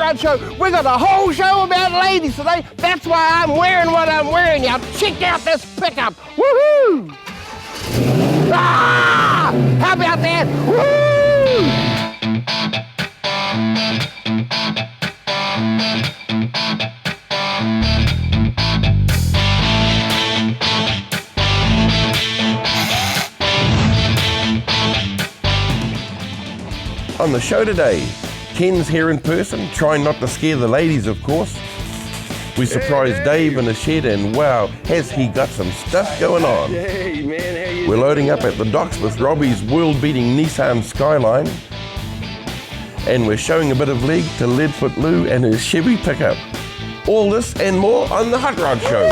Rod Show. We got a whole show about ladies today. That's why I'm wearing what I'm wearing. Now check out this pickup. Woohoo! Ah! How about that? Woo! On the show today, Ken's here in person, trying not to scare the ladies, of course. We surprised Dave in the shed, and wow, has he got some stuff going on. Hey man, how you We're loading up at the docks with Robbie's world-beating Nissan Skyline. And we're showing a bit of leg to Leadfoot Lou and his Chevy pickup. All this and more on the Hot Rod Show.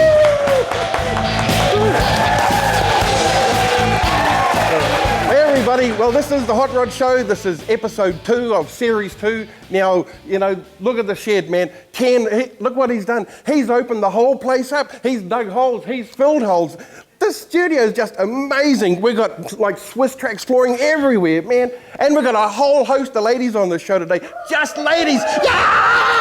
Hey everybody, well this is the Hot Rod Show. This is episode 2 of series 2. Now, you know, look at the shed, man. Ken, look what he's done. He's opened the whole place up. He's dug holes, he's filled holes. This studio is just amazing. We've got like Swiss tracks flooring everywhere, man. And we've got a whole host of ladies on the show today. Just ladies. Yeah!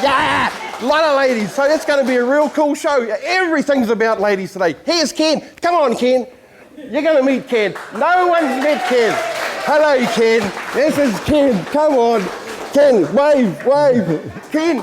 Yeah! A lot of ladies. So it's going to be a real cool show. Everything's about ladies today. Here's Ken. Come on, Ken. You're going to meet Ken. No one's met Ken. Hello, Ken. This is Ken. Come on. Ken, wave, wave.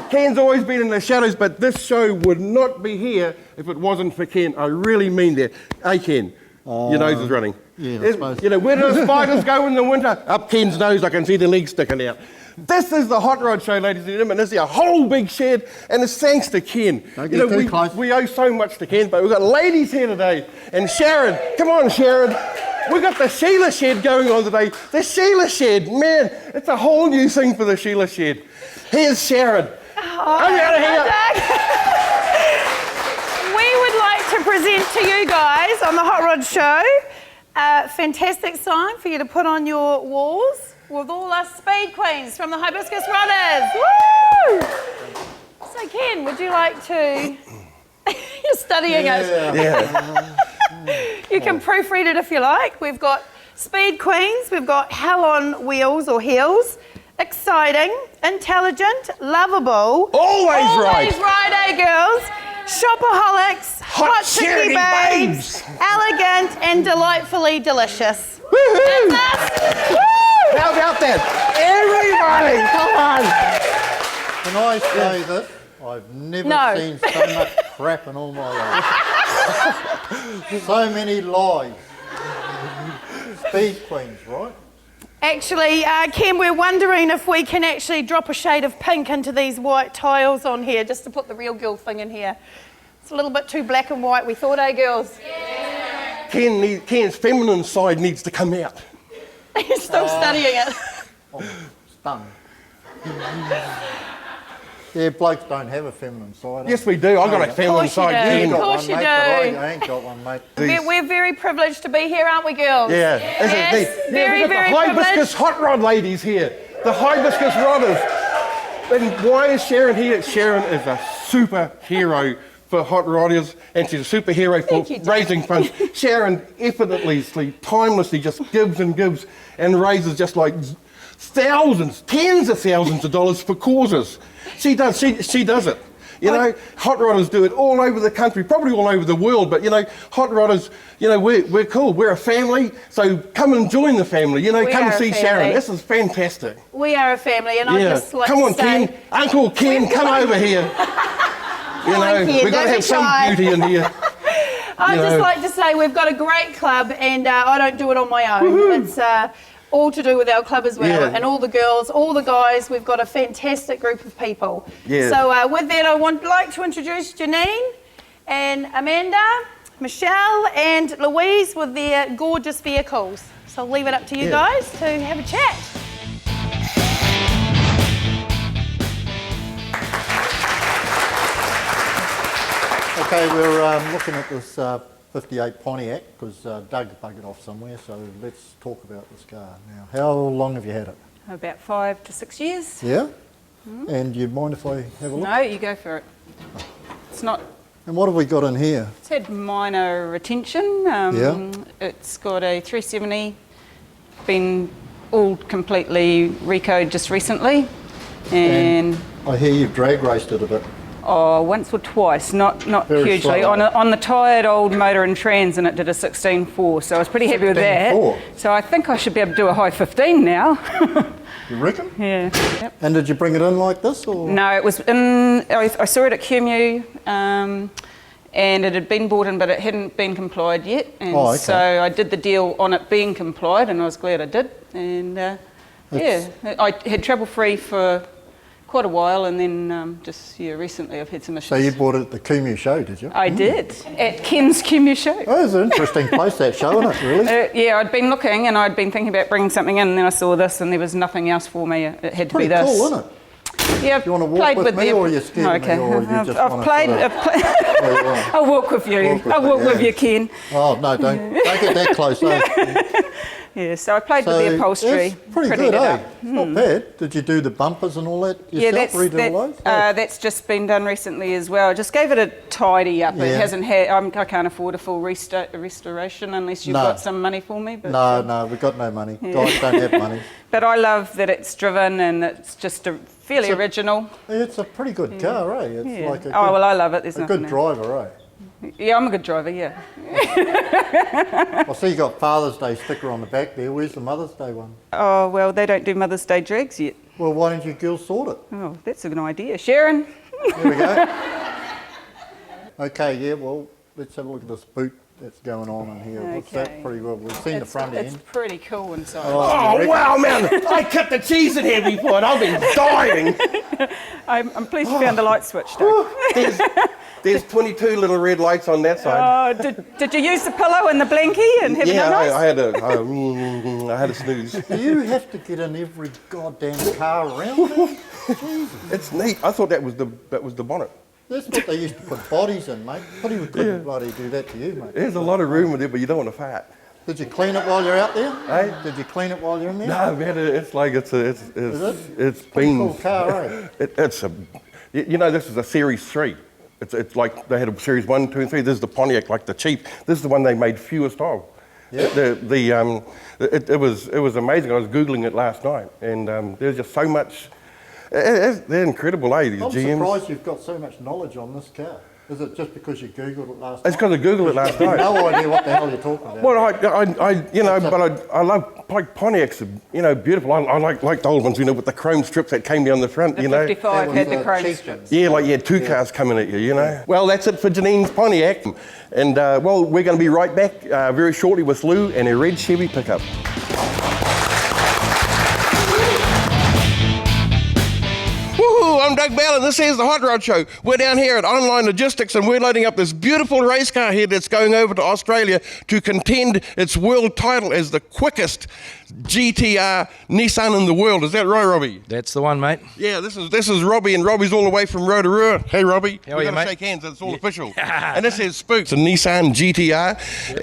Ken's always been in the shadows, but this show would not be here if it wasn't for Ken. I really mean that. Hey, Ken, your nose is running. Yeah, I suppose. You know, where do the spiders go in the winter? Up Ken's nose, I can see the legs sticking out. This is the Hot Rod Show, ladies and gentlemen. This is a whole big shed, and it's thanks to Ken. Don't get too close. We owe so much to Ken, but we've got ladies here today. And Sharon, come on, Sharon. We've got the Sheila Shed going on today. The Sheila Shed, man, it's a whole new thing for the Sheila Shed. Here's Sharon. Come out of here. We would like to present to you guys on the Hot Rod Show a fantastic sign for you to put on your walls with all us speed queens from the Hibiscus Runners. Woo! So Ken, would you like to... You're studying it. Yeah. You can proofread it if you like. We've got speed queens, we've got hell on wheels or heels, exciting, intelligent, lovable, Always right, eh, girls? Shopaholics, hot chicky babes, elegant and delightfully delicious. Woohoo! That's us. Woo! How about that? Everybody, come on. Can I say this? I've never seen so much crap in all my life. So many lies. Speed queens, right? Actually, Ken, we're wondering if we can actually drop a shade of pink into these white tiles on here, just to put the real girl thing in here. It's a little bit too black and white, we thought, girls? Yeah. Ken's feminine side needs to come out. He's still studying it. I'm stunned. Yeah, blokes don't have a feminine side. Yes, we do. I've got a feminine side. Of Got course one, you mate, do. but I ain't got one, mate. We're very privileged to be here, aren't we, girls? Yeah. Yes, very, we've got very the Hibiscus privileged. Hot Rod ladies here. The Hibiscus Rodders. And why is Sharon here? Sharon is a superhero for hot rodders, and she's a superhero for raising funds. Sharon effortlessly, timelessly just gives and gives and raises just like thousands, tens of thousands of dollars for causes. She does it. You know, hot rodders do it all over the country, probably all over the world, but you know, hot rodders, you know, we're cool. We're a family, so come and join the family. You know, come and see Sharon. This is fantastic. We are a family, and I just like come to on, say... Ken. Uncle Ken, come over here. You know, we've got to have some beauty in here. I'd just like to say we've got a great club, and I don't do it on my own. Woo-hoo. It's all to do with our club as well, Yeah. and all the girls, all the guys. We've got a fantastic group of people. Yeah. So with that, I would like to introduce Janine and Amanda, Michelle and Louise with their gorgeous vehicles. So I'll leave it up to you guys to have a chat. Okay, we're looking at this 58 Pontiac because Doug buggered off somewhere, so let's talk about this car. Now, how long have you had it? About 5 to 6 years. Yeah? And do you mind if I have a look? No, you go for it. It's not... And what have we got in here? It's had minor retention. Yeah. It's got a 370, been all completely recode just recently. And I hear you've drag raced it a bit. once or twice, not Very hugely. slow. On the tired old motor and trans, and it did a 16.4, so I was pretty happy with that. 16.4? So I think I should be able to do a high 15 now. You reckon? Yeah. Yep. And did you bring it in like this, or? No, it was in. I saw it at QMU, and it had been bought in, but it hadn't been complied yet. And okay. so I did the deal on it being complied, and I was glad I did. And I had trouble free for quite a while, and then just recently I've had some issues. So you bought it at the QMU show, did you? I did, at Ken's QMU show. Oh, it's an interesting place, that show, isn't it, really? Yeah, I'd been looking and I'd been thinking about bringing something in, and then I saw this and there was nothing else for me. It had to be Pretty this. cool, isn't it? Yeah, Do you want to walk played with me, the- or are you scared okay. of me, or you just I've want played. to I've played I'll walk with you. I'll walk with you, Ken. Oh, no, don't get that close, eh? Yeah, so I played with the upholstery. That's pretty prettied good, it eh? up. It's not bad. Did you do the bumpers and all that Yeah, yourself? Redid all those? that's just been done recently as well. I just gave it a tidy up. Yeah. It hasn't had. I can't afford a full restoration unless you've No. got some money for me. But, No, we've got no money. Guys don't have money. But I love that it's driven and it's just a fairly original. It's a pretty good car, eh? It's Yeah. like a good, Oh well, I love it. There's a nothing good else. driver, eh? Yeah, I'm a good driver. Yeah. I see you got Father's Day sticker on the back there. Where's the Mother's Day one? Oh well, they don't do Mother's Day drags yet. Well, why don't you girls sort it? Oh, that's a good idea, Sharon. There we go. Okay, yeah, well, let's have a look at this boot that's going on in here. What's that? Okay. Pretty good. We've seen the front It's end. pretty cool inside. Oh, wow, man. I cut the cheese in here before and I've been dying. I'm pleased you found the light switch, Doug. There's 22 little red lights on that side. Did you use the pillow and the blankie and have Yeah, it nice? I had a snooze. Do you have to get in every goddamn car around here? It's neat. I thought that was the bonnet. That's what they used to put bodies in, mate. Putty couldn't bloody do that to you, mate. There's a lot of room with it, but you don't want to fart. Did you clean it while you're out there? Eh? Did you clean it while you're in there? No, man, it's like it's Is it? it's Pretty been cool car, eh? it's a you know, this is a series 3. It's like they had a series 1, 2, and 3. This is the Pontiac, like the cheap. This is the one they made fewest of. Yeah. It was amazing. I was googling it last night, and there's just so much. They're incredible, eh? These I'm GMs. surprised you've got so much knowledge on this car. Is it just because you Googled it last night? It's because I googled it last night. No idea what the hell you're talking about. Well, I love like Pontiacs, you know, beautiful. I like the old ones, you know, with the chrome strips that came down the front, The you know. 55 That had was the chrome cheap. strips. Yeah, like you had two cars coming at you, you know. Well, that's it for Janine's Pontiac. And, well, we're going to be right back very shortly with Lou and a red Chevy pickup. Woohoo, I'm Doug Bell and this is the Hot Rod Show. We're down here at Online Logistics and we're loading up this beautiful race car here that's going over to Australia to contend its world title as the quickest GTR Nissan in the world. Is that right, Robbie? That's the one, mate. Yeah, this is Robbie, and Robbie's all the way from Rotorua. Hey, Robbie. How are you, We're gonna mate? shake hands. It's all official. And this is Spooks, a Nissan GTR,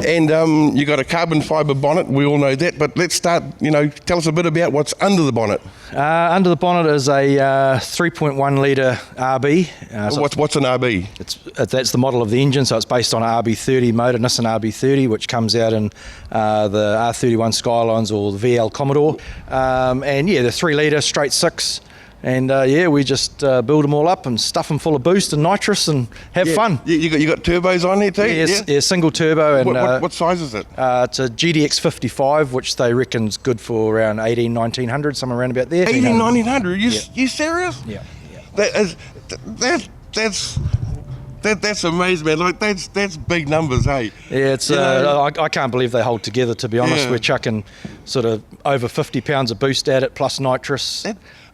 and you got a carbon fibre bonnet. We all know that. But let's start. You know, tell us a bit about what's under the bonnet. Under the bonnet is a 3.1 litre RB. What's an RB? That's the model of the engine, so it's based on an RB30 motor, Nissan RB30, which comes out in the R31 Skylines or the VL Commodore. And yeah, the 3 litre straight 6. And yeah, we just build them all up and stuff them full of boost and nitrous and have fun. You got turbos on there too? Yeah, single turbo. And What size is it? it's a GDX 55, which they reckon's good for around 1900, somewhere around about there. 1900. You serious? Yeah. That's amazing, man. Like that's big numbers, hey. Yeah, it's. You know? I can't believe they hold together. To be honest, Yeah. we're chucking sort of over 50 pounds of boost at it plus nitrous.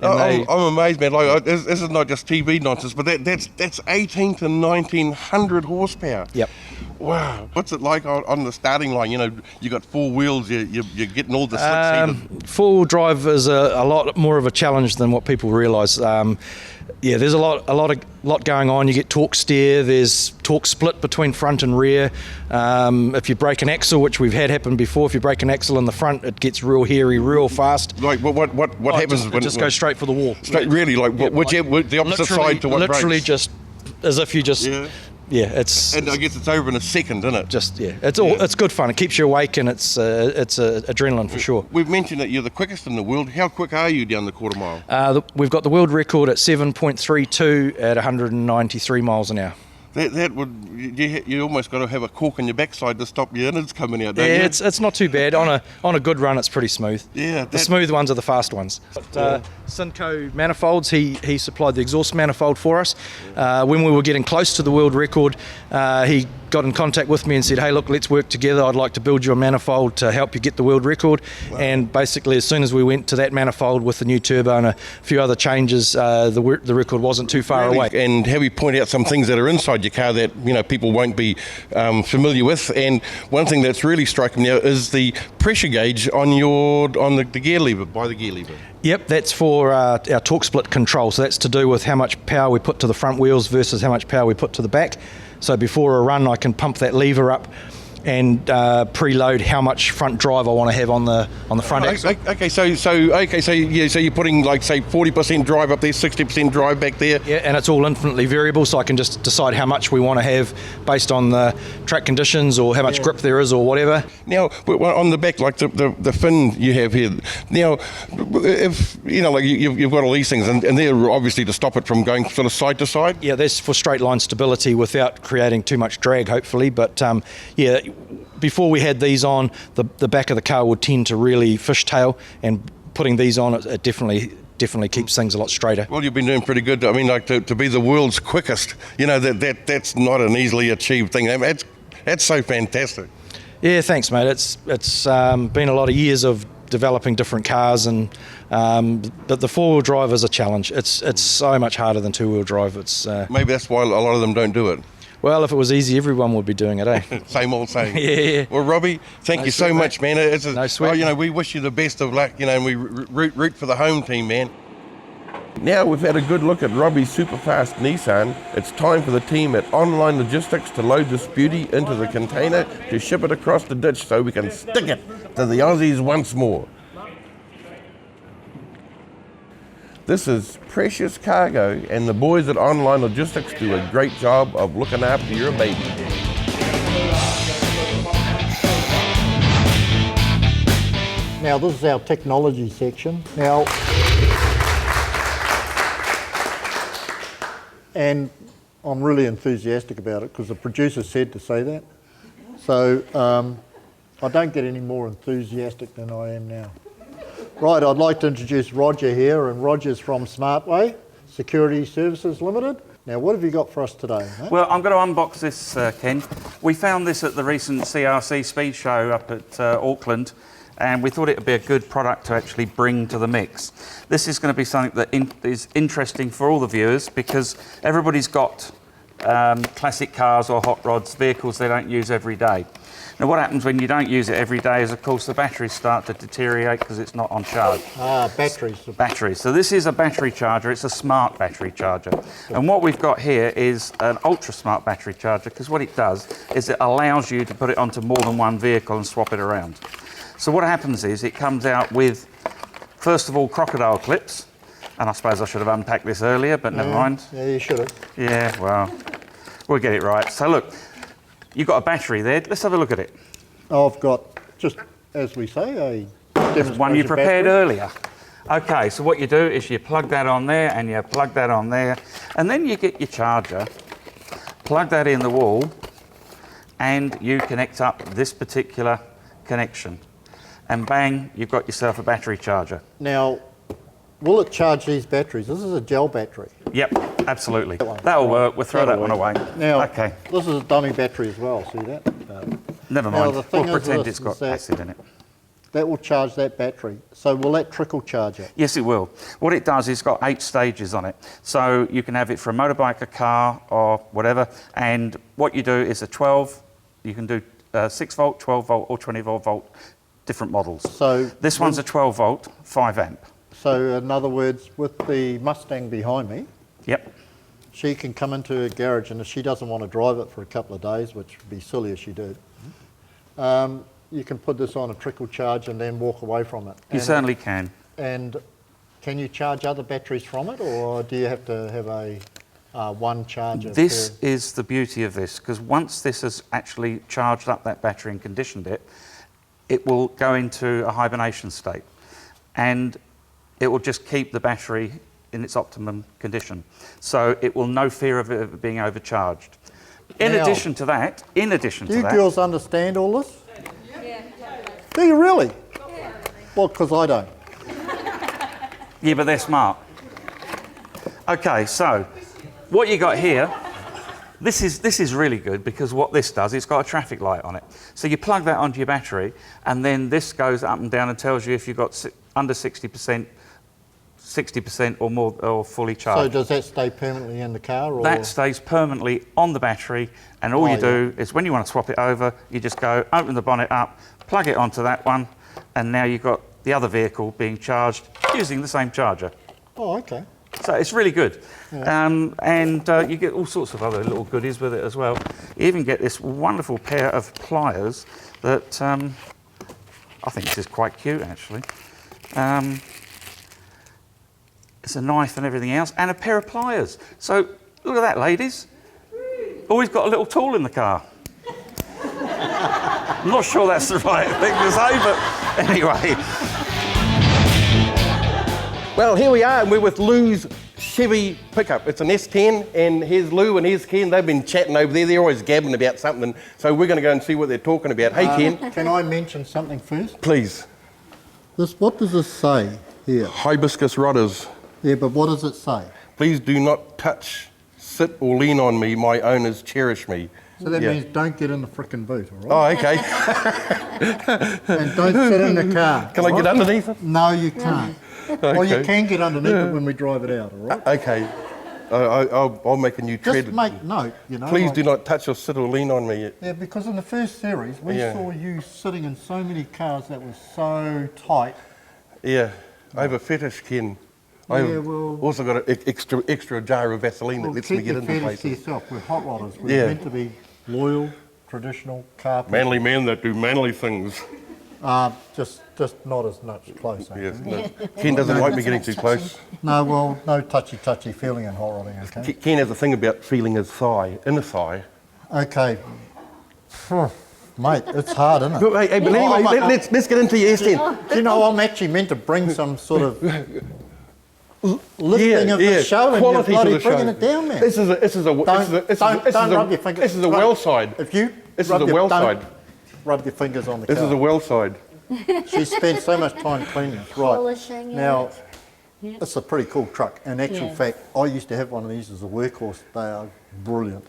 I'm amazed, man. Like this is not just TV nonsense, but that's 18 to 1900 horsepower. Yep. Wow. What's it like on the starting line? You know, you got 4 wheels. You're getting all the slick seated. Four-wheel drive is a lot more of a challenge than what people realise. Yeah, there's a lot going on. You get torque steer. There's torque split between front and rear. If you break an axle, which we've had happen before, if you break an axle in the front, it gets real hairy, real fast. Like what happens It when just goes straight for the wall. Straight, really, like the opposite side to what literally breaks? just as if you just yeah, it's And I guess it's over in a second, isn't it? just it's good fun. It keeps you awake, and it's adrenaline for sure. We've mentioned that you're the quickest in the world. How quick are you down the quarter mile? We've got the world record at 7.32 at 193 miles an hour. That would you almost got to have a cork in your backside to stop your innards coming out, don't Yeah, you? it's not too bad. On a good run, it's pretty smooth. Yeah, the smooth ones are the fast ones. But, Synco manifolds, he supplied the exhaust manifold for us. When we were getting close to the world record, he got in contact with me and said, hey, look, let's work together. I'd like to build you a manifold to help you get the world record. Wow. And basically, as soon as we went to that manifold with the new turbo and a few other changes, the record wasn't too far away. And have you point out some things that are inside your car that people won't be familiar with? And one thing that's really striking me now is the pressure gauge on the gear lever, by the gear lever. Yep, that's for our torque split control. So that's to do with how much power we put to the front wheels versus how much power we put to the back. So before a run, I can pump that lever up and preload how much front drive I want to have on the front axle. Okay, so you're putting like say 40% drive up there, 60% drive back there. Yeah, and it's all infinitely variable, so I can just decide how much we want to have based on the track conditions or how much grip there is or whatever. Now, on the back, like the fin you have here. Now, if like you've got all these things, and they're obviously to stop it from going sort of side to side. Yeah, that's for straight line stability without creating too much drag, hopefully. But yeah. Before we had these on, the back of the car would tend to really fishtail, and putting these on, it definitely keeps things a lot straighter. Well, you've been doing pretty good. I mean, like to be the world's quickest, that's not an easily achieved thing. That's so fantastic. Yeah, thanks, mate. It's been a lot of years of developing different cars, and but the four-wheel drive is a challenge. It's so much harder than two-wheel drive. Maybe that's why a lot of them don't do it. Well, if it was easy, everyone would be doing it, eh? Same old saying. Yeah. Well, Robbie, thank you so much, man. No sweat. We wish you the best of luck, and we root for the home team, man. Now we've had a good look at Robbie's super fast Nissan. It's time for the team at Online Logistics to load this beauty into the container to ship it across the ditch so we can stick it to the Aussies once more. This is precious cargo, and the boys at Online Logistics do a great job of looking after your baby. Now this is our technology section. Now, and I'm really enthusiastic about it because the producer said to say that. So I don't get any more enthusiastic than I am now. Right, I'd like to introduce Roger here, and Roger's from SmartWay Security Services Limited. Now, what have you got for us today, mate? Well, I'm going to unbox this, Ken. We found this at the recent CRC Speed Show up at Auckland, and we thought it would be a good product to actually bring to the mix. This is going to be something that is interesting for all the viewers because everybody's got classic cars or hot rods, vehicles they don't use every day. Now, what happens when you don't use it every day is, of course, the batteries start to deteriorate because it's not on charge. Batteries. Batteries. So this is a battery charger. It's a smart battery charger. And what we've got here is an ultra-smart battery charger because what it does is it allows you to put it onto more than one vehicle and swap it around. So what happens is it comes out with, first of all, crocodile clips. And I suppose I should have unpacked this earlier, but never mind. Yeah, you should have. Yeah, well, we'll get it right. So look. You've got a battery there. Let's have a look at it. I've got, just as we say, a demonstration one you prepared battery. earlier. Okay, so what you do is you plug that on there and you plug that on there, and then you get your charger, plug that in the wall, and you connect up this particular connection. And bang, you've got yourself a battery charger. Now, will it charge these batteries? This is a gel battery. Yep, absolutely. That'll work. We'll throw that one away. Now, okay. This is a dummy battery as well, see that? Never now, mind. the thing We'll is pretend this, it's got acid in it. That will charge that battery. So will that trickle charge it? Yes, it will. What it does is it's got 8 stages on it. So you can have it for a motorbike, a car, or whatever. And what you do is you can do 6 volt, 12 volt, or 24 volt, different models. So this one's a 12 volt, 5 amp. So in other words, with the Mustang behind me, yep, she can come into a garage, and if she doesn't want to drive it for a couple of days, which would be silly if she did, you can put this on a trickle charge and then walk away from it. You certainly can. And can you charge other batteries from it, or do you have to have a one charger. This is the beauty of this, because once this has actually charged up that battery and conditioned it, it will go into a hibernation state, and it will just keep the battery in its optimum condition. So it will no fear of it being overcharged. In Now, addition to that, do you girls understand all this? Yeah. Do you really? Yeah. Well, because I don't. Yeah, but they're smart. Okay, so what you got here, this is really good, because what this does, it's got a traffic light on it. So you plug that onto your battery, and then this goes up and down and tells you if you've got under 60%, 60% or more, or fully charged. So does that stay permanently in the car? Or? That stays permanently on the battery, and all you do is when you want to swap it over, you just go open the bonnet up, plug it onto that one, and now you've got the other vehicle being charged using the same charger. Oh, okay. So it's really good. Yeah. And you get all sorts of other little goodies with it as well. You even get this wonderful pair of pliers that I think this is quite cute, actually. It's a knife and everything else, and a pair of pliers. So look at that, ladies. Always got a little tool in the car. I'm not sure that's the right thing to say, but anyway. Well, here we are, and we're with Lou's Chevy pickup. It's an S10, and here's Lou and here's Ken. They've been chatting over there. They're always gabbing about something, so we're going to go and see what they're talking about. Hey, Ken. Can I mention something first? Please. What does this say here? Hibiscus rodders. Yeah, but what does it say? Please do not touch, sit or lean on me. My owners cherish me. So that means don't get in the frickin' boot, all right? Oh, okay. And don't sit in the car. Can I get underneath it? No, you can't. Okay. Well, you can get underneath it when we drive it out, all right? Okay. I'll make a new tread. Just make note, you know. Please do not touch or sit or lean on me. Yeah, because in the first series, we Yeah. saw you sitting in so many cars that were so tight. Yeah, I have a fetish, Ken. Yeah, I've well- also got an extra jar of Vaseline that Well, lets me keep get your into fetish to places. yourself. We're hot rodders. We're Yeah. meant to be loyal, traditional car people. Manly men that do manly things. Just not as much close. Yes, no. Ken doesn't like me getting too close. No, well, no touchy feeling in hot rodding, okay? Ken has a thing about feeling his thigh, inner thigh. Okay. Mate, it's hard, isn't it? But, hey, but anyway, let's get into your S10. Do you know, I'm actually meant to bring some sort of lifting of the show, and you're Quality to bloody the show. bringing it down, man. This is a Don't rub your fingers. This is a well side. If you This is rub a your- well don't side. Rub your fingers on the This car. is a well side. She spent so much time cleaning it. Right. Polishing Now, it. Yeah. it's a pretty cool truck. In actual Yeah. fact, I used to have one of these as a workhorse. They are brilliant.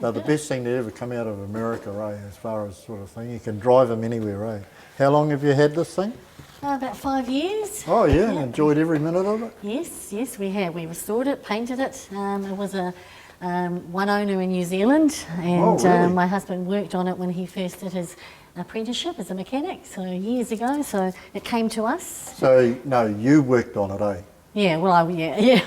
They're the best thing to ever come out of America, as far as sort of thing. You can drive them anywhere, How long have you had this thing? About 5 years. Oh, yeah, enjoyed every minute of it? Yes, we have. We restored it, painted it. It was a one owner in New Zealand, and really? my husband worked on it when he first did his apprenticeship as a mechanic, so years ago. So it came to us. So, no, you worked on it, Yeah, well, yeah.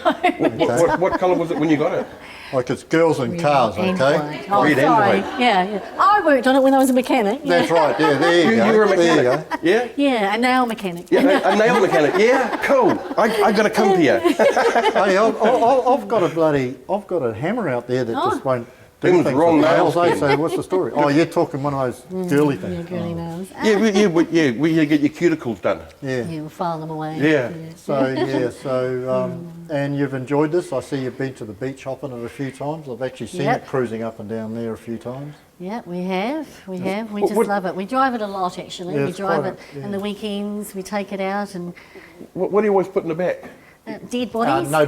What colour was it when you got it? Like it's girls and cars, And okay? white. Oh, Red and sorry. white. Yeah. I worked on it when I was a mechanic. Yeah. That's right, yeah, there you go. You were a There you mechanic. go. Yeah? Yeah, a nail mechanic. Yeah, a nail mechanic. Yeah, cool. I got to come to you. Hey, I've got a hammer out there that just won't do Them's things wrong with nails, eh? Ken. So what's the story? Oh, you're talking one of those girly Yeah, things. girly nails. Where you get your cuticles done. Yeah. Yeah, we'll file them away. Yeah. So and you've enjoyed this. I see you've been to the beach hopping it a few times. I've actually seen Yep. it cruising up and down there a few times. Yeah, we have. We just What- love it. We drive it a lot, actually. Yeah, We it's drive quite it a- in the weekends. We take it out and What do you always put in the back? dead bodies. No,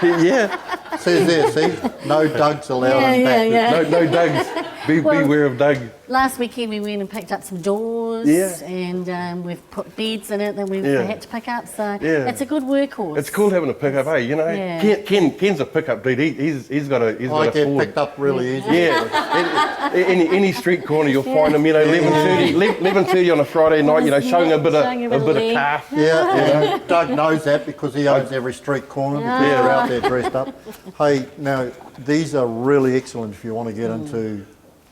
Yeah. says there, see? No Dougs allowed Yeah, in back. yeah. No Dougs. Beware of Doug. Last weekend we went and picked up some doors, Yeah. and we've put beds in it that we've Yeah. had to pick up. So Yeah. it's a good workhorse. It's cool having a pickup, you know? Yeah. Ken's a pickup dude. He's got a I get Ford. picked up really easy. Yeah, any street corner you'll find him. 11:30 on a Friday night. Showing a bit Showing a bit of of leg. calf. Yeah. Doug knows that because he owns every street corner because they're out there dressed up. Hey, now, these are really excellent if you want to get into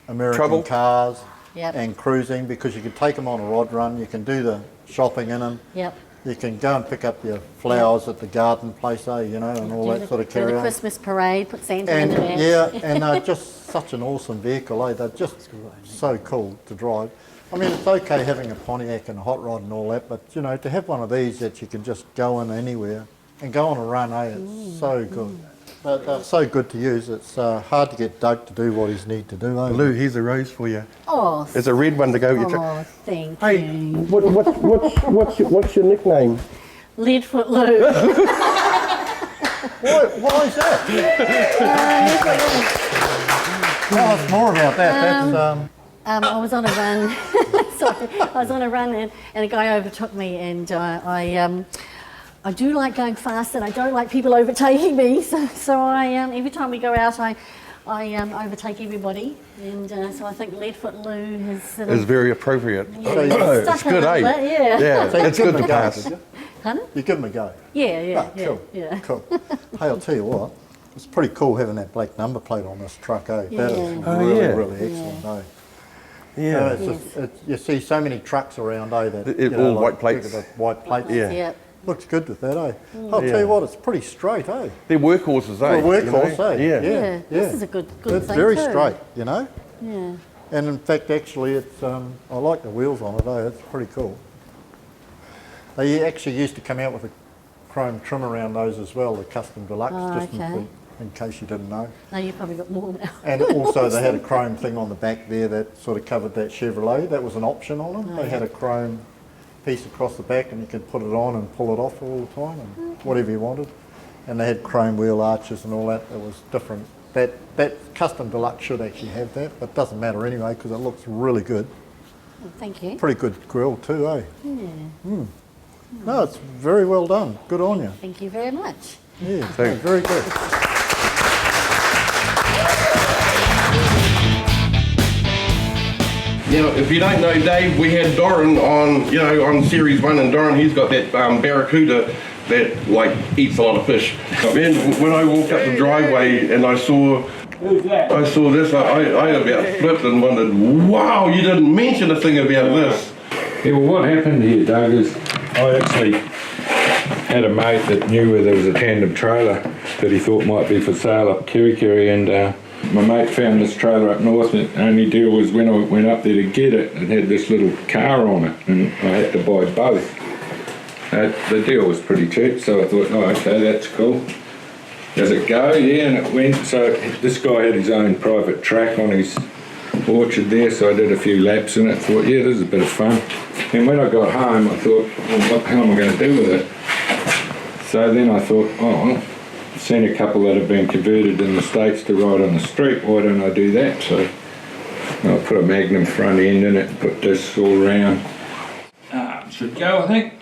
American Trouble. cars Yep. and cruising, because you can take them on a rod run, you can do the shopping in them. Yep. You can go and pick up your flowers at the garden place, you know, and all that sort of carry Do the on. Christmas parade, put Santa And in it. yeah, and they're just such an awesome vehicle, They're just so cool to drive. I mean, it's okay having a Pontiac and a hot rod and all that, but you know, to have one of these that you can just go in anywhere and go on a run, it's so good. But they're so good to use. It's hard to get Doug to do what he's need to do. Lou, here's a rose for you. Oh, There's a red one to go with your truck. oh, thank Hey, you. what's your nickname? Leadfoot Lou. Why is that? Tell us more about that. That's, I was on a run. Sorry, I was on a run and a guy overtook me, and I do like going fast, and I don't like people overtaking me. So I every time we go out, I overtake everybody, and so I think Leadfoot Lou has sort of It's very appropriate. stuck It's good, a eh? little bit, yeah. Yeah, So you it's give good them to a go, pass. did you? Pardon? You give them a go. Yeah, Cool. yeah. Cool. Hey, I'll tell you what. It's pretty cool having that black number plate on this truck, That is Yeah. really excellent, Yeah. It's just, you see so many trucks around, that All white plates. look at the white plates. Yeah. Yep. Looks good with that, I'll tell you what, it's pretty straight, They're workhorses, eh? For a workhorse, Yeah. Yeah, this is a good It's thing very too. straight, Yeah. And in fact, actually, it's I like the wheels on it, It's pretty cool. They actually used to come out with a chrome trim around those as well, the custom deluxe, Oh, just okay. in case you didn't know. No, you've probably got more now. And also they had a chrome thing on the back there that sort of covered that Chevrolet. That was an option on them. They had a chrome piece across the back, and you could put it on and pull it off all the time, and whatever you wanted. And they had chrome wheel arches and all that. That was different. That custom deluxe should actually have that, but it doesn't matter anyway because it looks really good. Well, thank you. Pretty good grille too, No, it's very well done. Good on you. Thank you very much. Yeah, Thanks. very good. Now, if you don't know Dave, we had Doran on Series 1, and Doran, he's got that Barracuda that like eats a lot of fish. Man, when I walked up the driveway and I saw this, I about flipped and wondered, wow, you didn't mention a thing about this. Yeah, well, what happened here, Doug, is I actually had a mate that knew where there was a tandem trailer that he thought might be for sale up Kerikeri, and my mate found this trailer up north, and the only deal was when I went up there to get it, it had this little car on it, and I had to buy both. The deal was pretty cheap, so I thought, oh, okay, that's cool. Does it go? Yeah, and it went. So this guy had his own private track on his orchard there, so I did a few laps in it, thought, yeah, this is a bit of fun. And when I got home, I thought, well, what the hell am I going to do with it? So then I thought, oh, well, I've seen a couple that have been converted in the States to ride on the street, why don't I do that? So I put a Magnum front end in it, put discs all around. Should go, I think.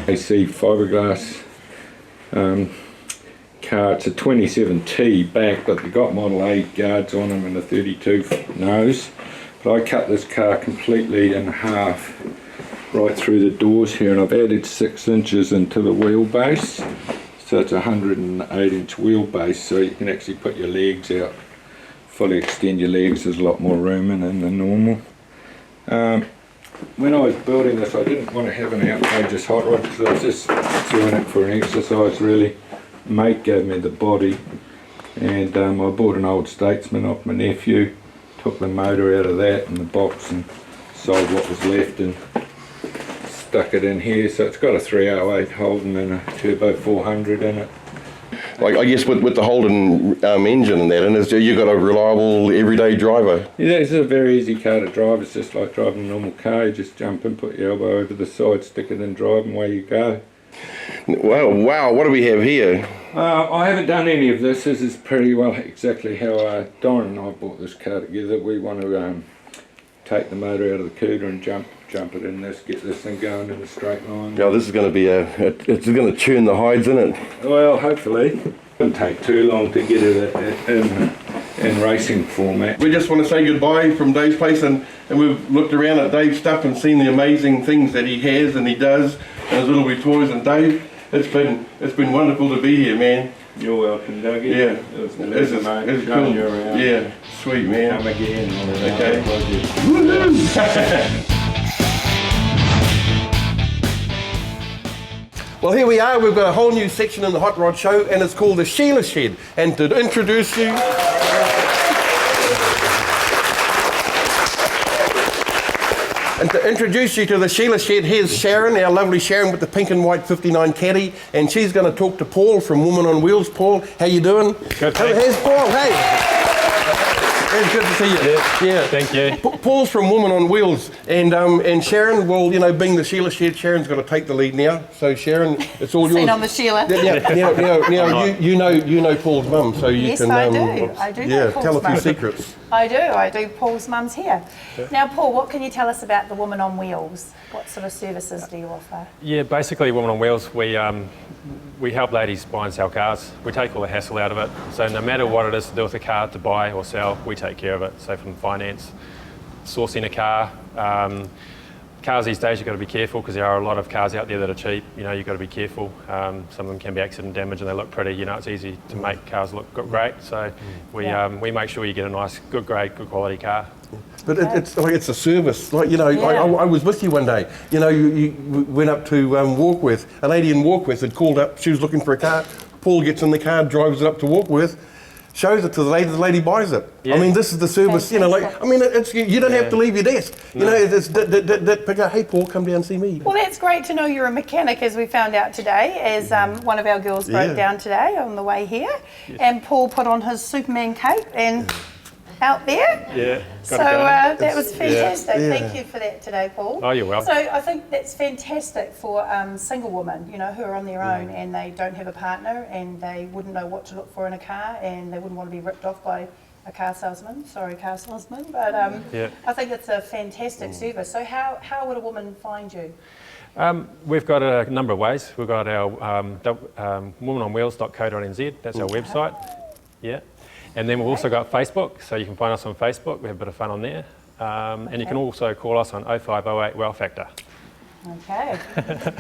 AC fiberglass car. It's a 27T back, but they got Model A guards on them and a 32 nose. But I cut this car completely in half right through the doors here, and I've added 6 inches into the wheelbase. So it's a 108-inch wheelbase, so you can actually put your legs out, fully extend your legs. There's a lot more room in it than normal. When I was building this, I didn't want to have an outrageous hot rod, because I was just doing it for an exercise really. Mate gave me the body, and I bought an old Statesman off my nephew, took the motor out of that and the box and sold what was left and stuck it in here. So it's got a 308 Holden and a turbo 400 in it. Like, I guess with the Holden engine and that, and you've got a reliable everyday driver. Yeah, it's a very easy car to drive. It's just like driving a normal car. You just jump in, put your elbow over the side, stick it in drive, and away you go. Wow, what do we have here? I haven't done any of this. This is pretty well exactly how Doran and I bought this car together. We want to take the motor out of the Cuda and jump it in this, get this thing going in a straight line. Yeah, this is going to be it's going to churn the hides, isn't it? Well, hopefully. It won't take too long to get it in racing format. We just want to say goodbye from Dave's place, and we've looked around at Dave's stuff and seen the amazing things that he has and he does, and his little wee toys. And Dave, it's been wonderful to be here, man. You're welcome, Dougie. Yeah. It was a This pleasure, is mate. it's Showing cool. you around. Yeah, sweet, man. Come again on an Okay. project. Well, here we are. We've got a whole new section in the Hot Rod Show, and it's called the Sheila Shed. And to introduce you... And to introduce you to the Sheila Shed, here's Sharon, our lovely Sharon with the pink and white 59 caddy, and she's going to talk to Paul from Woman on Wheels. Paul, how you doing? Good, thanks. Here's Paul, hey. It's good to see you. Yeah. Thank you. Paul's from Woman on Wheels, and Sharon, well, you know, being the Sheila Shed, Sharon's got to take the lead now. So Sharon, it's all yours. Seen on the Sheila. Now, you know Paul's mum, so you Yes, can. I do. I do know Paul's tell a few mum. secrets. I do. Paul's mum's here. Now, Paul, what can you tell us about the Woman on Wheels? What sort of services do you offer? Yeah, basically, Women on Wheels, we help ladies buy and sell cars. We take all the hassle out of it. So no matter what it is to do with a car, to buy or sell, we take care of it. So from finance, sourcing a car. Cars these days, you've got to be careful because there are a lot of cars out there that are cheap. You know, you've got to be careful. Some of them can be accident damage and they look pretty. You know, it's easy to make cars look great. So we make sure you get a nice, good grade, good quality car. But it's like it's a service. Like, you know, I was with you one day. You know, you went up to Warkworth. A lady in Warkworth had called up. She was looking for a car. Paul gets in the car, drives it up to Warkworth, shows it to the lady. The lady buys it. Yeah. I mean, this is the service. You know, like I mean, it's you don't have to leave your desk. You know, it's pick up. Hey, Paul, come down and see me. Well, that's great to know you're a mechanic, as we found out today, as one of our girls broke down today on the way here. Yes. And Paul put on his Superman cape and out there. Yeah. So that was fantastic. Yeah. Thank you for that today, Paul. Oh, you're welcome. So I think that's fantastic for single women, you know, who are on their own and they don't have a partner and they wouldn't know what to look for in a car and they wouldn't want to be ripped off by a car salesman. Sorry, car salesman. But I think it's a fantastic service. So how would a woman find you? We've got a number of ways. We've got our womanonwheels.co.nz. That's our website. Yeah. And then we've also got Facebook, so you can find us on Facebook. We have a bit of fun on there. And you can also call us on 0508 Well Factor. Okay.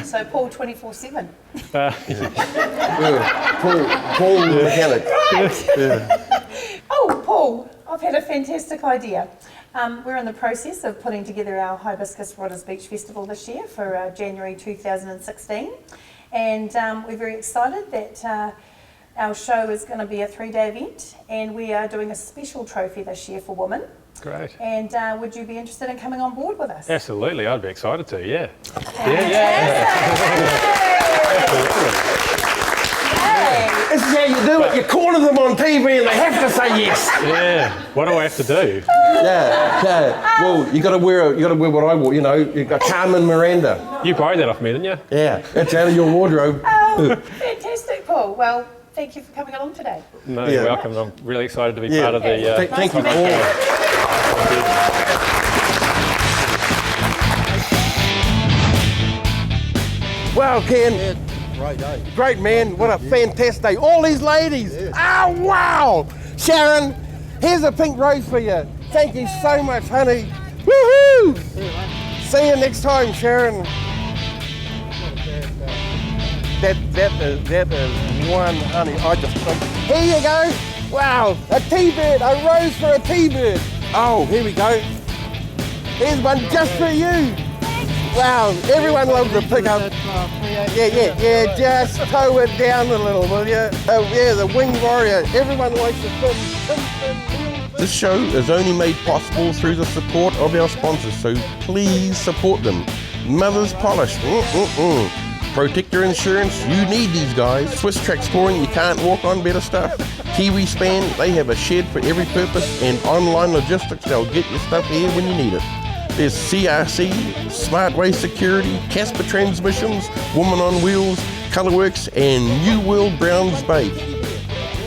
So Paul 24/7. Paul the mechanic. Right. Oh, Paul, I've had a fantastic idea. We're in the process of putting together our Hibiscus Rodders Beach Festival this year for January 2016. And we're very excited that our show is going to be a 3-day event and we are doing a special trophy this year for women. Great. And would you be interested in coming on board with us? Absolutely, I'd be excited to, yeah. This is how you do it. You corner them on TV and they have to say yes. Yeah. What do I have to do? Yeah. Well, you got to wear what I wore. You know, you got Carmen Miranda. You borrowed that off me, didn't you? Yeah, it's out of your wardrobe. Oh, fantastic, Paul. Well, thank you for coming along today. No, you're welcome. I'm really excited to be part of the... Thank you, Paul. Wow, Ken. Great day. Great, man. What a fantastic day. All these ladies. Oh, wow. Sharon, here's a pink rose for you. Thank you so much, honey. Woohoo! See you next time, Sharon. That is one, honey. I just think. Here you go. Wow, a T-bird, a rose for a T-bird. Oh, here we go. Here's one just for you. Wow, everyone loves to pick up. Yeah, just tow it down a little, will you? Oh yeah, the wing warrior. Everyone likes to spin. This show is only made possible through the support of our sponsors, so please support them. Mother's Polish. Protector Insurance, you need these guys. Swiss Track Scoring, you can't walk on better stuff. Kiwi Span, they have a shed for every purpose, and online logistics, they'll get your stuff here when you need it. There's CRC, SmartWay Security, Casper Transmissions, Woman on Wheels, Colourworks, and New World Browns Bay.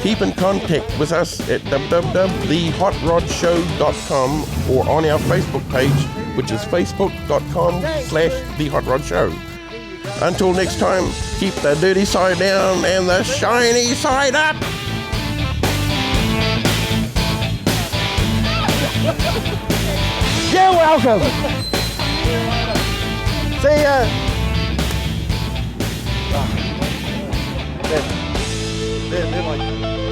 Keep in contact with us at www.thehotrodshow.com or on our Facebook page, which is facebook.com/thehotrodshow. Until next time, keep the dirty side down and the shiny side up. You're welcome. See ya. They're like